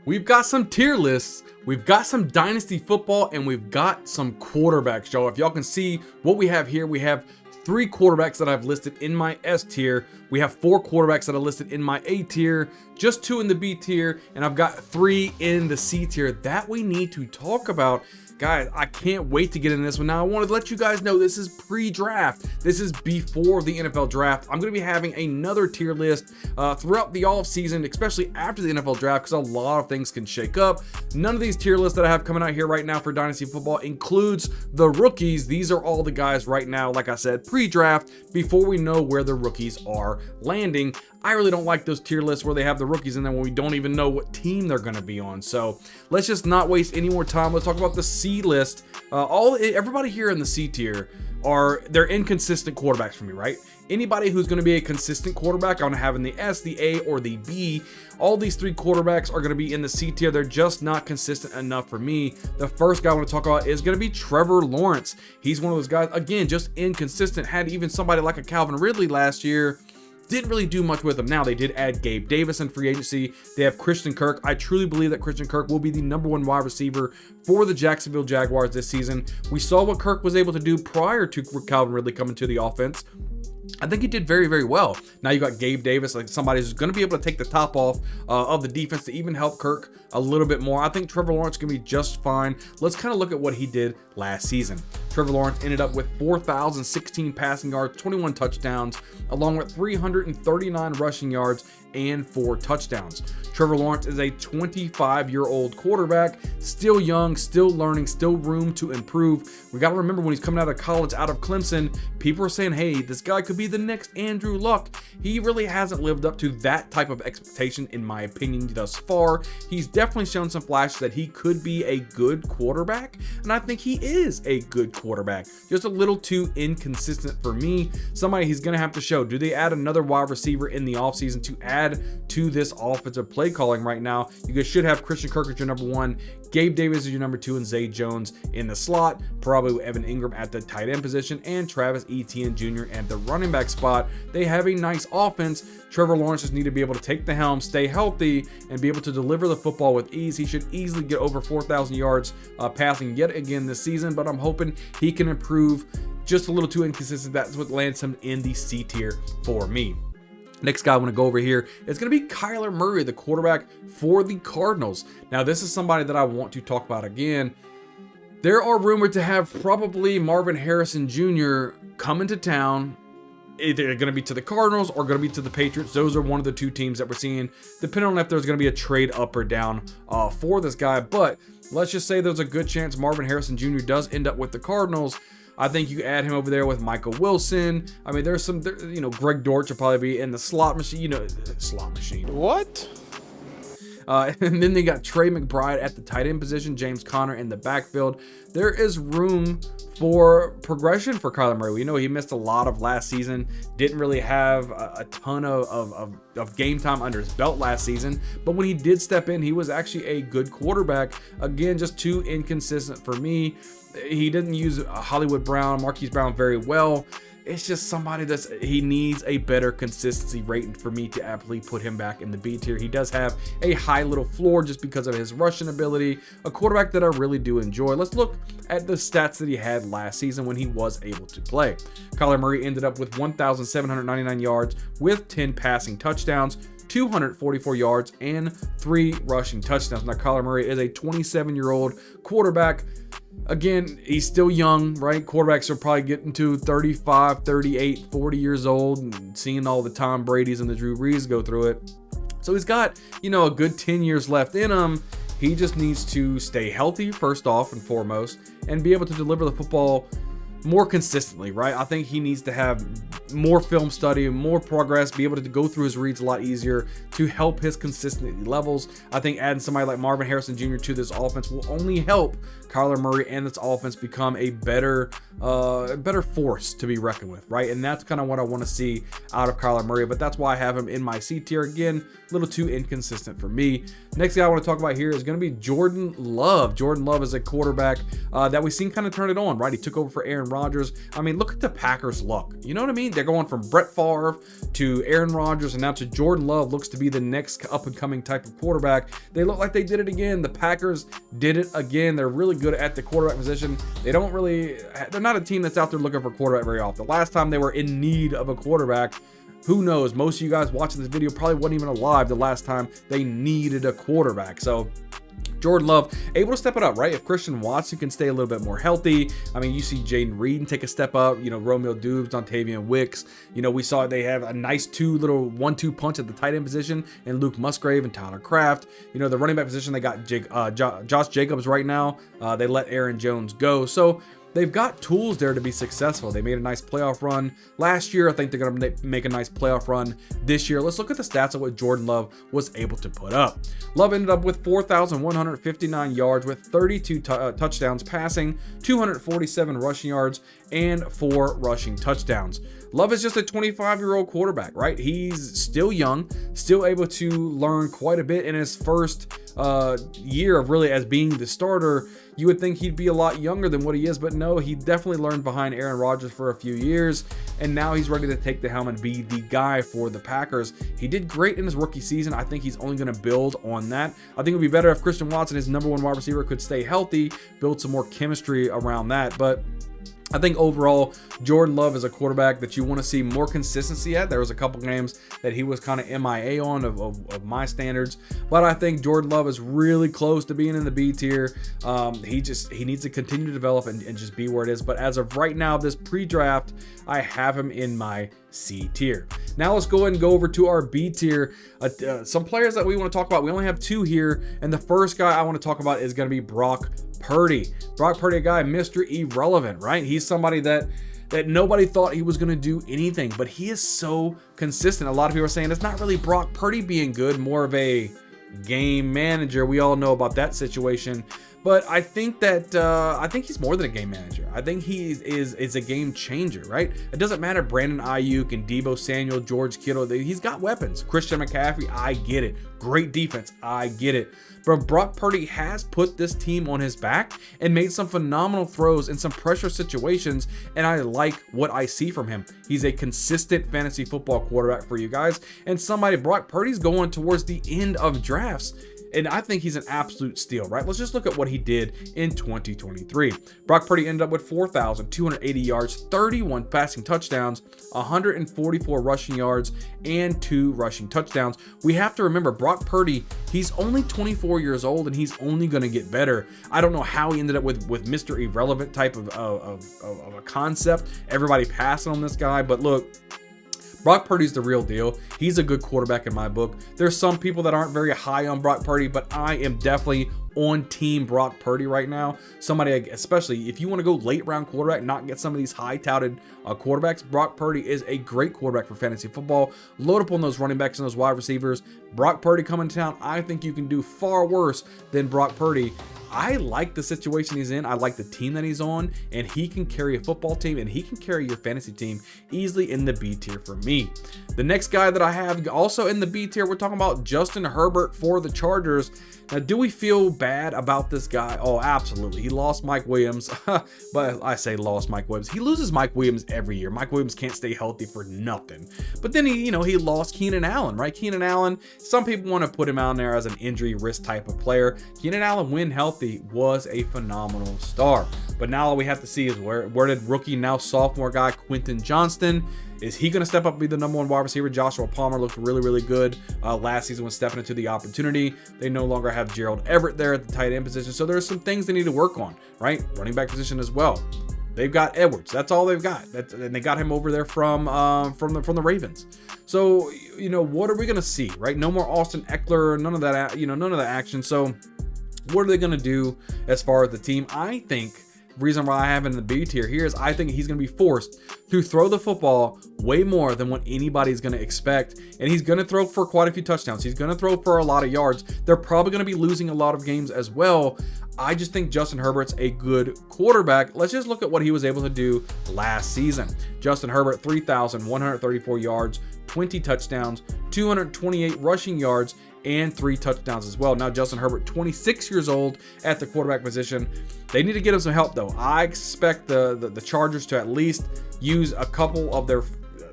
We've got some tier lists, we've got some dynasty football, and we've got some quarterbacks, y'all. If y'all can see what we have here, we have 3 quarterbacks that I've listed in my S tier. We have 4 quarterbacks that are listed in my A tier, just 2 in the B tier, and I've got 3 in the C tier that we need to talk about. Guys, I can't wait to get into this one. Now, I wanted to let you guys know this is pre-draft. This is before the NFL draft. I'm going to be having another tier list throughout the off season, especially after the NFL draft, because a lot of things can shake up. None of these tier lists that I have coming out here right now for Dynasty Football includes the rookies. These are all the guys right now, like I said, pre-draft, before we know where the rookies are landing. I really don't like those tier lists where they have the rookies in there when we don't even know what team they're going to be on. So let's just not waste any more time. Let's talk about the C list. Everybody here in the C tier they're inconsistent quarterbacks for me, right? Anybody who's going to be a consistent quarterback, I'm going to have in the S, the A, or the B. All these 3 quarterbacks are going to be in the C tier. They're just not consistent enough for me. The first guy I want to talk about is going to be Trevor Lawrence. He's one of those guys, again, just inconsistent. Had even somebody like a Calvin Ridley last year. Didn't really do much with them. Now, they did add Gabe Davis in free agency. They have Christian Kirk. I truly believe that Christian Kirk will be the #1 wide receiver for the Jacksonville Jaguars this season. We saw what Kirk was able to do prior to Calvin Ridley coming to the offense. I think he did very, very well. Now you got Gabe Davis, like somebody who's going to be able to take the top off of the defense to even help Kirk a little bit more. I think Trevor Lawrence is going to be just fine. Let's kind of look at what he did last season. Trevor Lawrence ended up with 4,016 passing yards, 21 touchdowns, along with 339 rushing yards and 4 touchdowns. Trevor Lawrence is a 25-year-old quarterback, still young, still learning, still room to improve. We got to remember when he's coming out of college, out of Clemson, people are saying, hey, this guy could be the next Andrew Luck. He really hasn't lived up to that type of expectation, in my opinion, thus far. He's definitely shown some flashes that he could be a good quarterback, and I think he is a good quarterback. Just a little too inconsistent for me. Somebody he's going to have to show. Do they add another wide receiver in the offseason to add to this offensive play calling right now? You guys should have Christian Kirk as your #1, Gabe Davis is your #2, and Zay Jones in the slot, probably Evan Ingram at the tight end position, and Travis Etienne Jr. at the running back spot. They have a nice offense. Trevor Lawrence just need to be able to take the helm, stay healthy, and be able to deliver the football with ease. He should easily get over 4,000 yards passing yet again this season, but I'm hoping he can improve. Just a little too inconsistent. That's what lands him in the C tier for me. Next guy I want to go over here is going to be Kyler Murray, the quarterback for the Cardinals. Now, this is somebody that I want to talk about again. There are rumored to have probably Marvin Harrison Jr. coming to town. Either going to be to the Cardinals or going to be to the Patriots. Those are one of the 2 teams that we're seeing, depending on if there's going to be a trade up or down for this guy. But let's just say there's a good chance Marvin Harrison Jr. does end up with the Cardinals. I think you add him over there with Michael Wilson. I mean, Greg Dortch will probably be in the slot machine. Slot machine. What? And then they got Trey McBride at the tight end position, James Conner in the backfield. There is room for progression for Kyler Murray. We know he missed a lot of last season, didn't really have a ton of game time under his belt last season, but when he did step in, he was actually a good quarterback. Again, just too inconsistent for me. He didn't use Marquise Brown very well. It's just somebody he needs a better consistency rating for me to aptly put him back in the B tier. He does have a high little floor just because of his rushing ability, a quarterback that I really do enjoy. Let's look at the stats that he had last season when he was able to play. Kyler Murray ended up with 1,799 yards with 10 passing touchdowns, 244 yards, and 3 rushing touchdowns. Now, Kyler Murray is a 27-year-old quarterback. Again, he's still young, right? Quarterbacks are probably getting to 35, 38, 40 years old and seeing all the Tom Brady's and the Drew Brees go through it. So he's got, a good 10 years left in him. He just needs to stay healthy, first off and foremost, and be able to deliver the football more consistently, right? I think he needs to have more film study, more progress, be able to go through his reads a lot easier to help his consistency levels. I think adding somebody like Marvin Harrison Jr. to this offense will only help Kyler Murray and this offense become a better force to be reckoned with, right? And that's kind of what I want to see out of Kyler Murray, but that's why I have him in my C tier. Again, a little too inconsistent for me. Next guy I want to talk about here is going to be Jordan Love. Jordan Love is a quarterback that we've seen kind of turn it on, right? He took over for Aaron Rodgers. I mean, look at the Packers' luck. You know what I mean? They're going from Brett Favre to Aaron Rodgers and now to Jordan Love. Looks to be the next up-and-coming type of quarterback. They look like they did it again. The Packers did it again. They're really good at the quarterback position. They're not a team that's out there looking for a quarterback very often. The last time they were in need of a quarterback, who knows? Most of you guys watching this video probably wasn't even alive the last time they needed a quarterback. So Jordan Love able to step it up, right? If Christian Watson can stay a little bit more healthy, I mean, you see Jaden Reed take a step up, you know, Romeo Doubs, Dontavian Wicks, you know, we saw they have a nice 1-2 punch at the tight end position and Luke Musgrave and Tyler Kraft. You know, the running back position, they got Josh Jacobs right now. They let Aaron Jones go. So they've got tools there to be successful. They made a nice playoff run last year. I think they're going to make a nice playoff run this year. Let's look at the stats of what Jordan Love was able to put up. Love ended up with 4,159 yards with 32 touchdowns passing, 247 rushing yards, and 4 rushing touchdowns. Love is just a 25-year-old quarterback, right? He's still young, still able to learn quite a bit in his first year of really as being the starter. You would think he'd be a lot younger than what he is, but no, he definitely learned behind Aaron Rodgers for a few years, and now he's ready to take the helm and be the guy for the Packers. He did great in his rookie season. I think he's only going to build on that. I think it would be better if Christian Watson, his #1 wide receiver, could stay healthy, build some more chemistry around that, but I think overall, Jordan Love is a quarterback that you want to see more consistency at. There was a couple games that he was kind of MIA on of my standards, but I think Jordan Love is really close to being in the B tier. He needs to continue to develop and just be where it is. But as of right now, this pre-draft, I have him in my C tier. Now let's go ahead and go over to our B tier. Some players that we want to talk about. We only have 2 here, and the first guy I want to talk about is going to be Brock Purdy. Brock Purdy, a guy, Mr. Irrelevant, right? He's somebody that nobody thought he was going to do anything, but he is so consistent. A lot of people are saying it's not really Brock Purdy being good, more of a game manager. We all know about that situation. But I think that I think he's more than a game manager. I think he is a game changer, right? It doesn't matter Brandon Ayuk and Deebo Samuel, George Kittle. He's got weapons. Christian McCaffrey, I get it. Great defense, I get it. But Brock Purdy has put this team on his back and made some phenomenal throws in some pressure situations, and I like what I see from him. He's a consistent fantasy football quarterback for you guys, and Brock Purdy's going towards the end of drafts. And I think he's an absolute steal, right? Let's just look at what he did in 2023. Brock Purdy ended up with 4,280 yards, 31 passing touchdowns, 144 rushing yards, and 2 rushing touchdowns. We have to remember, Brock Purdy, he's only 24 years old, and he's only going to get better. I don't know how he ended up with Mr. Irrelevant type of a concept. Everybody passing on this guy, but look, Brock Purdy's the real deal. He's a good quarterback in my book. There's some people that aren't very high on Brock Purdy, but I am definitely on team Brock Purdy right now. Somebody, especially if you want to go late round quarterback, not get some of these high touted quarterbacks, Brock Purdy is a great quarterback for fantasy football. Load up on those running backs and those wide receivers. Brock Purdy coming to town, I think you can do far worse than Brock Purdy. I like the situation he's in. I like the team that he's on, and he can carry a football team, and he can carry your fantasy team easily in the B tier for me. The next guy that I have also in the B tier, we're talking about Justin Herbert for the Chargers. Now, do we feel bad about this guy? Oh, absolutely. He lost Mike Williams, but I say lost Mike Williams. He loses Mike Williams every year. Mike Williams can't stay healthy for nothing. But then he lost Keenan Allen, right? Keenan Allen, some people want to put him out there as an injury risk type of player. Keenan Allen, when healthy, was a phenomenal star. But now all we have to see is where did rookie, now sophomore guy Quentin Johnston, is he going to step up and be the #1 wide receiver? Joshua Palmer looked really, really good last season when stepping into the opportunity. They no longer have Gerald Everett there at the tight end position. So there's some things they need to work on, right? Running back position as well. They've got Edwards. That's all they've got. And they got him over there from the Ravens. So, what are we going to see, right? No more Austin Eckler, none of that, none of that action. So what are they going to do as far as the team? I think reason why I have him in the B tier here is I think he's going to be forced to throw the football way more than what anybody's going to expect. And he's going to throw for quite a few touchdowns. He's going to throw for a lot of yards. They're probably going to be losing a lot of games as well. I just think Justin Herbert's a good quarterback. Let's just look at what he was able to do last season. Justin Herbert, 3,134 yards, 20 touchdowns, 228 rushing yards, and 3 touchdowns as well. Now, Justin Herbert, 26 years old at the quarterback position. They need to get him some help, though. I expect the Chargers to at least use a couple of their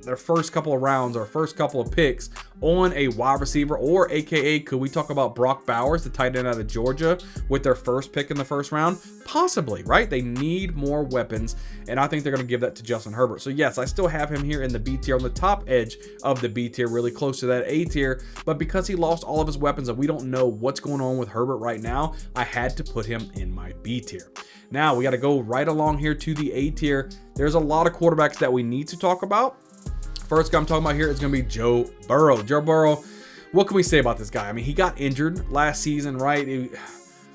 their first couple of rounds or first couple of picks on a wide receiver, or AKA, could we talk about Brock Bowers, the tight end out of Georgia, with their first pick in the first round? Possibly, right? They need more weapons, and I think they're going to give that to Justin Herbert. So yes, I still have him here in the B tier, on the top edge of the B tier, really close to that A tier, but because he lost all of his weapons and we don't know what's going on with Herbert right now, I had to put him in my B tier. Now we got to go right along here to the A tier. There's a lot of quarterbacks that we need to talk about. First guy I'm talking about here is going to be Joe Burrow. Joe Burrow, what can we say about this guy? I mean, he got injured last season, right?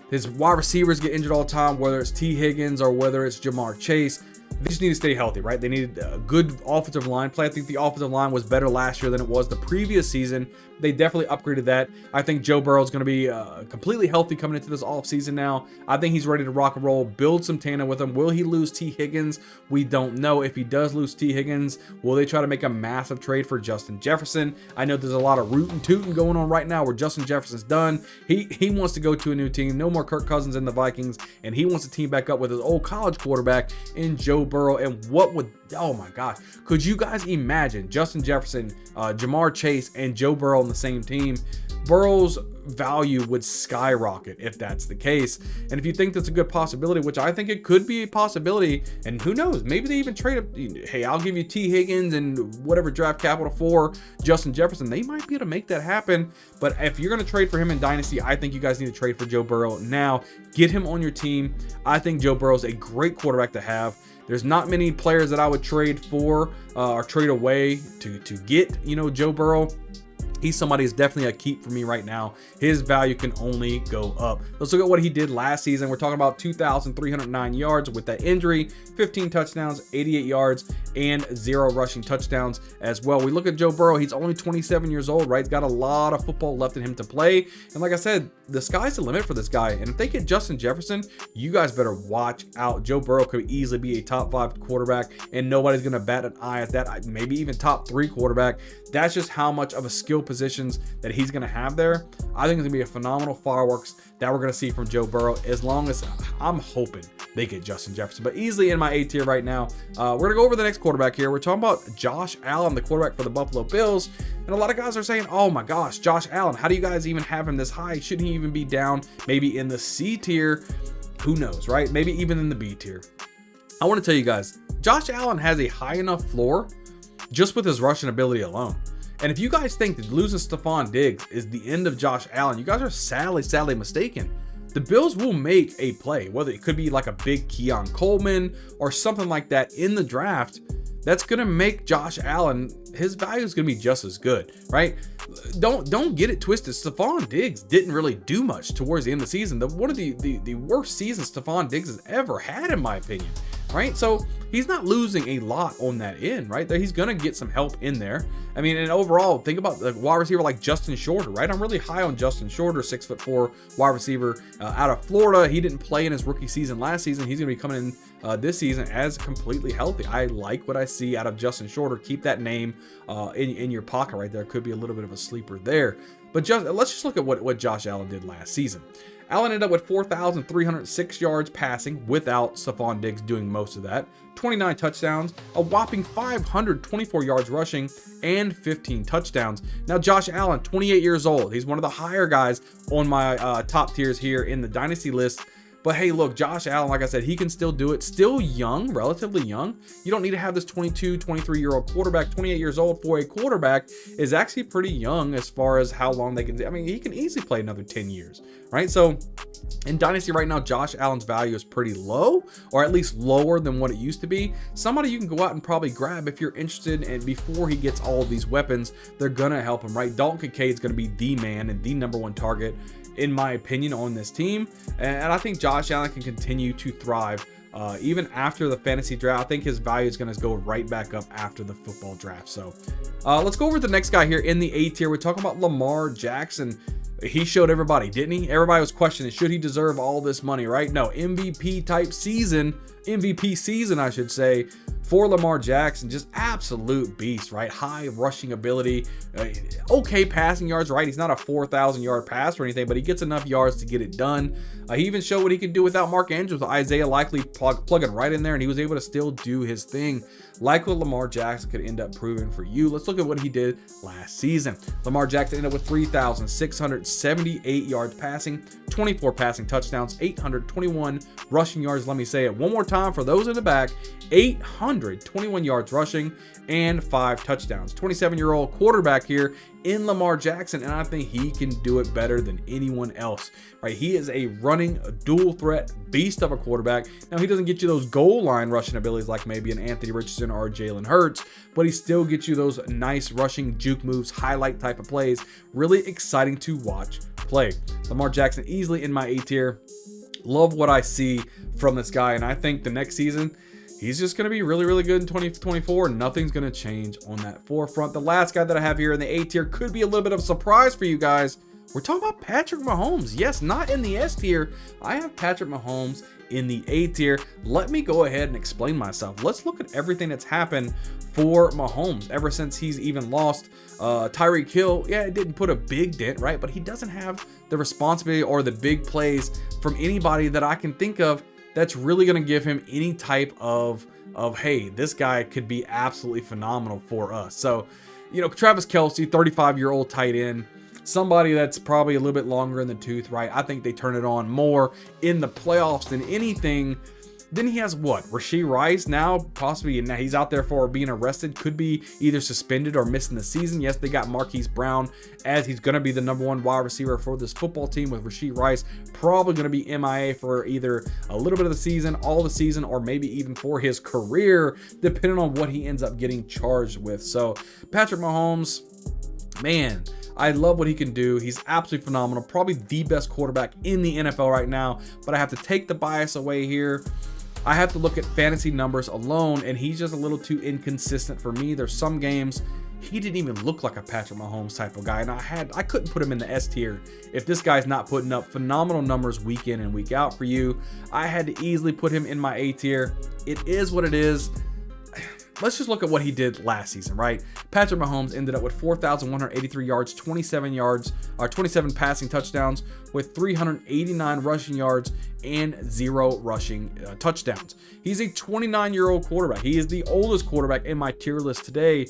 His wide receivers get injured all the time, whether it's T. Higgins or whether it's Jamar Chase. They just need to stay healthy, right? They needed a good offensive line play. I think the offensive line was better last year than it was the previous season. They definitely upgraded that. I think Joe Burrow is going to be completely healthy coming into this offseason now. I think he's ready to rock and roll, build some tandem with him. Will he lose T. Higgins? We don't know. If he does lose T. Higgins, will they try to make a massive trade for Justin Jefferson? I know there's a lot of rootin' tootin' going on right now where Justin Jefferson's done. He wants to go to a new team. No more Kirk Cousins in the Vikings, and he wants to team back up with his old college quarterback in Joe Burrow. And what would, oh my God, could you guys imagine Justin Jefferson, Jamar Chase, and Joe Burrow on the same team? Burrow's value would skyrocket if that's the case. And if you think that's a good possibility, which I think it could be a possibility, and who knows, maybe they even trade up, hey, I'll give you T. Higgins and whatever draft capital for Justin Jefferson. They might be able to make that happen. But if you're going to trade for him in Dynasty, I think you guys need to trade for Joe Burrow now. Get him on your team. I think Joe Burrow is a great quarterback to have. There's not many players that I would trade for or trade away to get, Joe Burrow. He's somebody who's definitely a keep for me right now. His value can only go up. Let's look at what he did last season. We're talking about 2,309 yards with that injury, 15 touchdowns, 88 yards, and 0 rushing touchdowns as well. We look at Joe Burrow. He's only 27 years old, right? He's got a lot of football left in him to play. And like I said, the sky's the limit for this guy. And if they get Justin Jefferson, you guys better watch out. Joe Burrow could easily be a top 5 quarterback, and nobody's going to bat an eye at that. Maybe even top 3 quarterback. That's just how much of a skill positions that he's going to have there. I think it's going to be a phenomenal fireworks that we're going to see from Joe Burrow, as long as I'm hoping they get Justin Jefferson. But easily in my A tier right now. We're going to go over the next quarterback here. We're talking about Josh Allen, the quarterback for the Buffalo Bills. And a lot of guys are saying, oh my gosh, Josh Allen, how do you guys even have him this high? Shouldn't he even be down maybe in the C tier? Who knows, right? Maybe even in the B tier. I want to tell you guys, Josh Allen has a high enough floor just with his rushing ability alone. And if you guys think that losing Stephon Diggs is the end of Josh Allen, you guys are sadly mistaken. The Bills will make a play, whether it could be like a big Keon Coleman or something like that in the draft. That's going to make Josh Allen, his value is going to be just as good, right? Don't get it twisted. Stephon Diggs didn't really do much towards the end of the season. One of the worst seasons Stephon Diggs has ever had, in my opinion, right? So he's not losing a lot on that end, right? He's going to get some help in there. I mean, and overall, think about the wide receiver like Justin Shorter, right? I'm really high on Justin Shorter, 6'4" wide receiver out of Florida. He didn't play in his rookie season last season. He's going to be coming in this season as completely healthy. I like what I see out of Justin Shorter. Keep that name in your pocket right there. Could be a little bit of a sleeper there. But let's just look at what Josh Allen did last season. Allen ended up with 4,306 yards passing without Stephon Diggs doing most of that, 29 touchdowns, a whopping 524 yards rushing, and 15 touchdowns. Now, Josh Allen, 28 years old. He's one of the higher guys on my top tiers here in the Dynasty list. But hey, look, Josh Allen, like I said, he can still do it. Still young, relatively young. You don't need to have this 22, 23-year-old quarterback. 28 years old for a quarterback is actually pretty young as far as how long they can. I mean, he can easily play another 10 years, right? So in Dynasty right now, Josh Allen's value is pretty low, or at least lower than what it used to be. Somebody you can go out and probably grab if you're interested, and before he gets all of these weapons, they're going to help him, right? Dalton Kincaid's going to be the man and the #1 target, in my opinion, on this team. And I think Josh Allen can continue to thrive even after the fantasy draft. I think his value is going to go right back up after the football draft. So let's go over to the next guy here in the A tier. We're talking about Lamar Jackson. He showed everybody, didn't he? Everybody was questioning, should he deserve all this money, right? No, MVP season, I should say, for Lamar Jackson, just absolute beast, right? High rushing ability, okay passing yards, right? He's not a 4,000 yard pass or anything, but he gets enough yards to get it done. He even showed what he can do without Mark Andrews, with Isaiah likely plugging right in there, and he was able to still do his thing, like what Lamar Jackson could end up proving for you. Let's look at what he did last season. Lamar Jackson ended up with 3,678 yards passing, 24 passing touchdowns, 821 rushing yards. Let me say it one more time for those in the back: 821 yards rushing and 5 touchdowns. 27-year-old quarterback here in Lamar Jackson, and I think he can do it better than anyone else, right? He is a running dual threat beast of a quarterback. Now, he doesn't get you those goal line rushing abilities like maybe an Anthony Richardson or Jalen Hurts, but he still gets you those nice rushing juke moves, highlight type of plays. Really exciting to watch play. Lamar Jackson easily in my A tier. Love what I see from this guy, and I think the next season he's just going to be really, really good in 2024. Nothing's going to change on that forefront. The last guy that I have here in the A tier could be a little bit of a surprise for you guys. We're talking about Patrick Mahomes. Yes, not in the S tier. I have Patrick Mahomes in the A tier. Let me go ahead and explain myself. Let's look at everything that's happened for Mahomes ever since he's even lost Tyreek Hill. Yeah, it didn't put a big dent, right? But he doesn't have the responsibility or the big plays from anybody that I can think of that's really going to give him any type of hey, this guy could be absolutely phenomenal for us. So, you know, Travis Kelce, 35-year-old tight end, somebody that's probably a little bit longer in the tooth, right? I think they turn it on more in the playoffs than anything. Then he has what? Rashee Rice now, possibly, now he's out there for being arrested, could be either suspended or missing the season. Yes, they got Marquise Brown as he's going to be the #1 wide receiver for this football team, with Rashee Rice probably going to be MIA for either a little bit of the season, all the season, or maybe even for his career, depending on what he ends up getting charged with. So Patrick Mahomes, man, I love what he can do. He's absolutely phenomenal. Probably the best quarterback in the NFL right now, but I have to take the bias away here. I have to look at fantasy numbers alone, and he's just a little too inconsistent for me. There's some games he didn't even look like a Patrick Mahomes type of guy, and I couldn't put him in the S tier if this guy's not putting up phenomenal numbers week in and week out for you. I had to easily put him in my A tier. It is what it is. Let's just look at what he did last season, right? Patrick Mahomes ended up with 4,183 yards, 27 passing touchdowns, with 389 rushing yards and 0 rushing touchdowns. He's a 29-year-old quarterback. He is the oldest quarterback in my tier list today.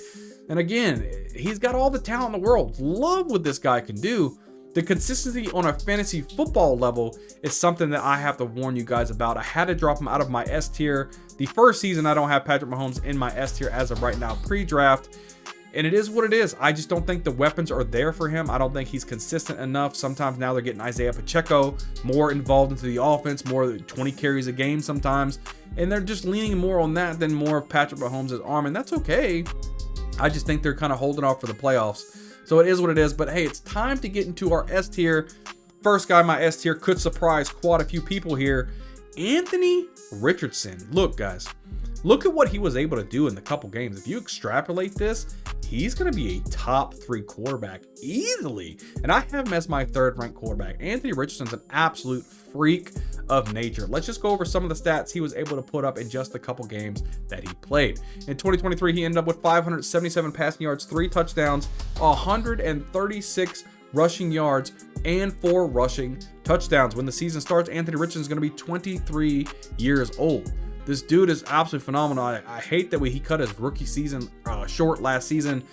And again, he's got all the talent in the world. Love what this guy can do. The consistency on a fantasy football level is something that I have to warn you guys about. I had to drop him out of my S tier. The first season, I don't have Patrick Mahomes in my S tier as of right now, pre-draft. And it is what it is. I just don't think the weapons are there for him. I don't think he's consistent enough. Sometimes now they're getting Isaiah Pacheco more involved into the offense, more than 20 carries a game sometimes. And they're just leaning more on that than more of Patrick Mahomes' arm. And that's okay. I just think they're kind of holding off for the playoffs. So it is what it is, but hey, it's time to get into our S tier. First guy in my S tier could surprise quite a few people here. Anthony Richardson. Look, guys, look at what he was able to do in the couple games. If you extrapolate this, he's going to be a top 3 quarterback easily. And I have him as my 3rd ranked quarterback. Anthony Richardson's an absolute freak of nature. Let's just go over some of the stats he was able to put up in just a couple games that he played. In 2023, he ended up with 577 passing yards, 3 touchdowns, 136 rushing yards, and 4 rushing touchdowns. When the season starts, Anthony Richardson is going to be 23 years old. This dude is absolutely phenomenal. I hate that he cut his rookie season short last season,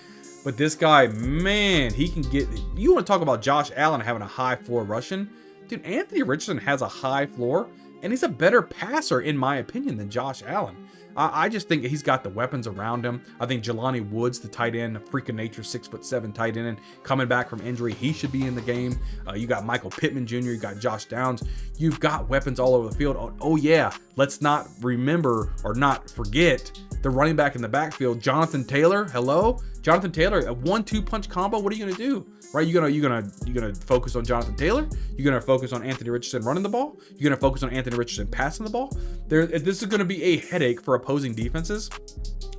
but this guy, man, he can get. You want to talk about Josh Allen having a high floor rushing? Dude, Anthony Richardson has a high floor, and he's a better passer, in my opinion, than Josh Allen. I just think he's got the weapons around him. I think Jelani Woods, the tight end, a freak of nature, 6'7" tight end, coming back from injury, he should be in the game. You got Michael Pittman Jr., you got Josh Downs. You've got weapons all over the field. Oh yeah, let's not remember or not forget the running back in the backfield, Jonathan Taylor. Hello, Jonathan Taylor, a 1-2 punch combo. What are you gonna do? Right? You're gonna focus on Jonathan Taylor. You're gonna focus on Anthony Richardson running the ball. You're gonna focus on Anthony Richardson passing the ball. This is gonna be a headache for opposing defenses.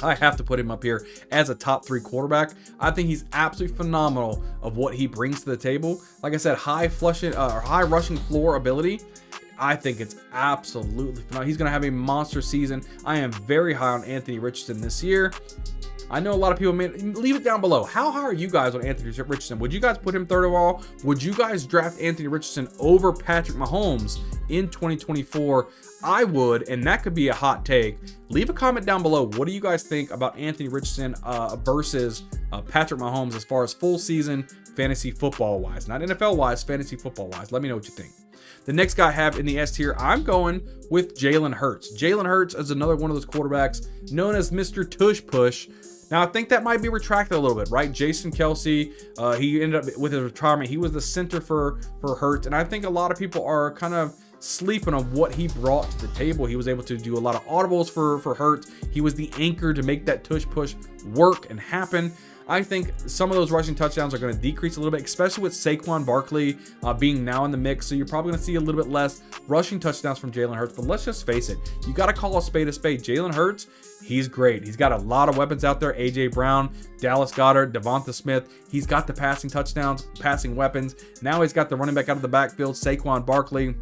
I have to put him up here as a top 3 quarterback. I think he's absolutely phenomenal of what he brings to the table. Like I said, high rushing floor ability. I think it's absolutely phenomenal. He's going to have a monster season. I am very high on Anthony Richardson this year. I know a lot of people may leave it down below. How high are you guys on Anthony Richardson? Would you guys put him third overall? Would you guys draft Anthony Richardson over Patrick Mahomes in 2024? I would, and that could be a hot take. Leave a comment down below. What do you guys think about Anthony Richardson versus Patrick Mahomes as far as full season fantasy football wise? Not NFL wise, fantasy football wise. Let me know what you think. The next guy I have in the S tier, I'm going with Jalen Hurts. Jalen Hurts is another one of those quarterbacks known as Mr. Tush Push. Now, I think that might be retracted a little bit, right? Jason Kelsey, he ended up with his retirement. He was the center for Hurts, and I think a lot of people are kind of sleeping on what he brought to the table. He was able to do a lot of audibles for Hurts. He was the anchor to make that tush push work and happen. I think some of those rushing touchdowns are going to decrease a little bit, especially with Saquon Barkley being now in the mix. So you're probably going to see a little bit less rushing touchdowns from Jalen Hurts. But let's just face it, you got to call a spade a spade. Jalen Hurts, he's great. He's got a lot of weapons out there. A.J. Brown, Dallas Goedert, Devonta Smith. He's got the passing touchdowns, passing weapons. Now he's got the running back out of the backfield, Saquon Barkley.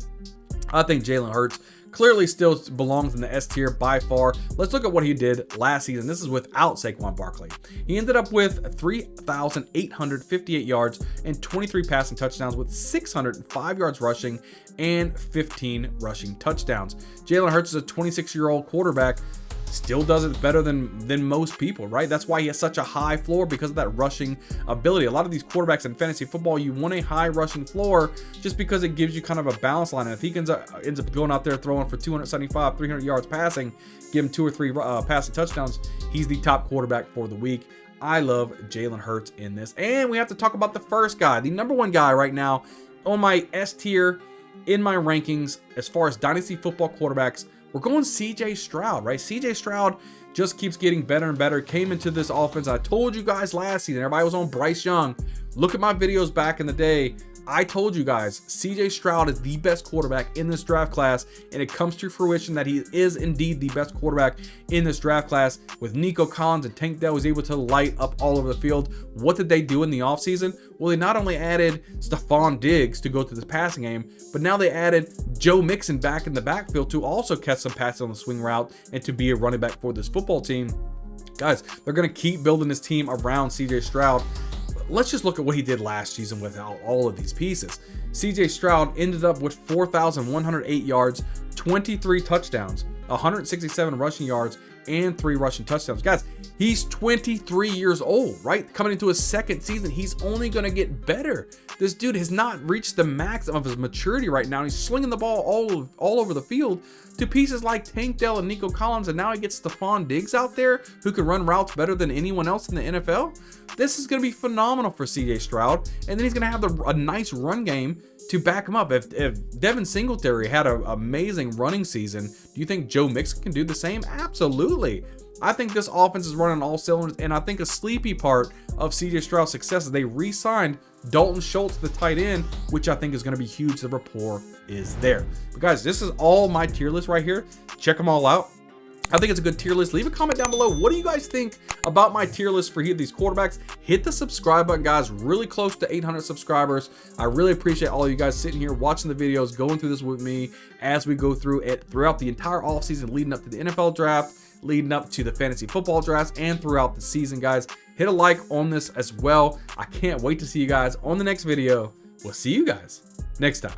I think Jalen Hurts clearly still belongs in the S tier by far. Let's look at what he did last season. This is without Saquon Barkley. He ended up with 3,858 yards and 23 passing touchdowns with 605 yards rushing and 15 rushing touchdowns. Jalen Hurts is a 26-year-old quarterback. Still does it better than most people, right? That's why he has such a high floor, because of that rushing ability. A lot of these quarterbacks in fantasy football, you want a high rushing floor just because it gives you kind of a balance line. And if he ends up going out there throwing for 275, 300 yards passing, give him 2 or 3 passing touchdowns, he's the top quarterback for the week. I love Jalen Hurts in this. And we have to talk about the first guy, the number 1 guy right now on my S tier in my rankings as far as Dynasty football quarterbacks. We're going CJ Stroud, right? CJ Stroud just keeps getting better and better. Came into this offense. I told you guys last season, everybody was on Bryce Young. Look at my videos back in the day. I told you guys, CJ Stroud is the best quarterback in this draft class, and it comes to fruition that he is indeed the best quarterback in this draft class. With Nico Collins and Tank Dell was able to light up all over the field. What did they do in the offseason? Well, they not only added Stephon Diggs to go to the passing game, but now they added Joe Mixon back in the backfield to also catch some passes on the swing route and to be a running back for this football team. Guys, they're going to keep building this team around CJ Stroud. Let's just look at what he did last season without all of these pieces. CJ Stroud ended up with 4,108 yards, 23 touchdowns, 167 rushing yards, and 3 rushing touchdowns. Guys, he's 23 years old, right? Coming into his second season, he's only going to get better. This dude has not reached the max of his maturity right now. He's slinging the ball all over the field to pieces like Tank Dell and Nico Collins, and now he gets Stephon Diggs out there who can run routes better than anyone else in the NFL. This is going to be phenomenal for CJ Stroud, and then he's going to have a nice run game to back him up. If Devin Singletary had an amazing running season, do you think Joe Mixon can do the same? Absolutely. I think this offense is running all cylinders, and I think a sleepy part of CJ Stroud's success is they re-signed Dalton Schultz, the tight end, which I think is going to be huge. The rapport is there. But guys, this is all my tier list right here. Check them all out. I think it's a good tier list. Leave a comment down below. What do you guys think about my tier list for these quarterbacks? Hit the subscribe button, guys. Really close to 800 subscribers. I really appreciate all of you guys sitting here watching the videos, going through this with me as we go through it throughout the entire offseason leading up to the NFL draft, leading up to the fantasy football drafts, and throughout the season, guys. Hit a like on this as well. I can't wait to see you guys on the next video. We'll see you guys next time.